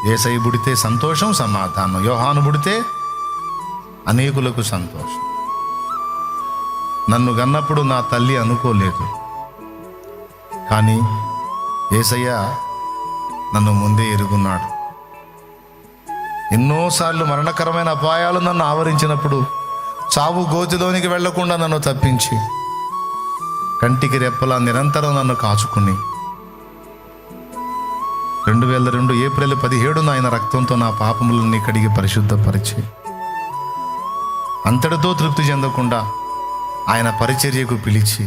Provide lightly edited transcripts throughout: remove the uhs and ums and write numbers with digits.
యేసయ్య పుడితే సంతోషం, సమాధానం. యోహాను పుడితే అనేకులకు సంతోషం. నన్ను గన్నప్పుడు నా తల్లి అనుకోలేదు, కానీ యేసయ్య నన్ను ముందే ఎరుగున్నాడు. ఎన్నోసార్లు మరణకరమైన అపాయాలు నన్ను ఆవరించినప్పుడు చావు గోతిలోనికి వెళ్లకుండా నన్ను తప్పించి కంటికి రెప్పలా నిరంతరం నన్ను కాచుకుని 2002 ఏప్రిల్ 17 ఆయన రక్తంతో నా పాపములన్నీ కడిగి పరిశుద్ధపరిచి అంతటితో తృప్తి చెందకుండా ఆయన పరిచర్యకు పిలిచి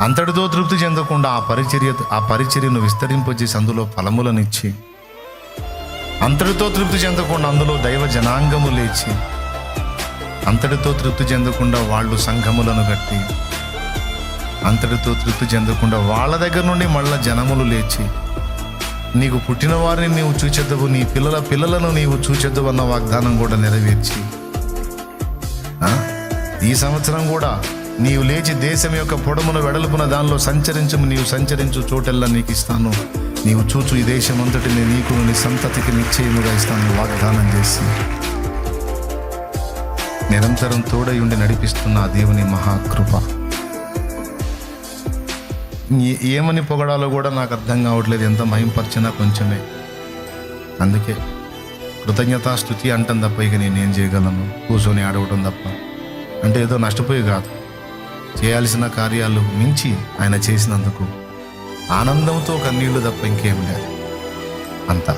అంతటితో తృప్తి చెందకుండా ఆ పరిచర్యను విస్తరింపజేసి అందులో ఫలములనిచ్చి అంతటితో తృప్తి చెందకుండా అందులో దైవ జనాంగము లేచి అంతటితో తృప్తి చెందకుండా వాళ్ళు సంఘములను కట్టి అంతటితో తృప్తి చెందకుండా వాళ్ళ దగ్గర నుండి మళ్ళా జనములు లేచి నీకు పుట్టిన వారిని నీవు చూచెద్దవు, నీ పిల్లలను నీవు చూచెద్దవు అన్న వాగ్దానం కూడా నెరవేర్చి ఈ సంవత్సరం కూడా నీవు లేచి దేశం యొక్క పొడమును వెడల్పున దానిలో సంచరించము, నీవు సంచరించు చోటెల్లా నీకు ఇస్తాను, నీవు చూచు ఈ దేశం అంతటిని నీకు నీ సంతతికి నిశ్చయముగా ఇస్తాను వాగ్దానం చేసి నిరంతరం తోడై ఉండి నడిపిస్తున్న ఆ దేవుని మహాకృప. ఏమని పొగడాలో కూడా నాకు అర్థం కావట్లేదు, ఎంత మహింపరిచినా కొంచెమే. అందుకే కృతజ్ఞతాస్తుతి అంటాం తప్ప ఇక నేనేం చేయగలను, కూర్చొని ఆడవటం తప్ప. అంటే ఏదో నష్టపోయి కాదు, చేయాల్సిన కార్యాలు మించి ఆయన చేసినందుకు ఆనందంతో కన్నీళ్లు తప్ప ఇంకేం లేదు అంతా.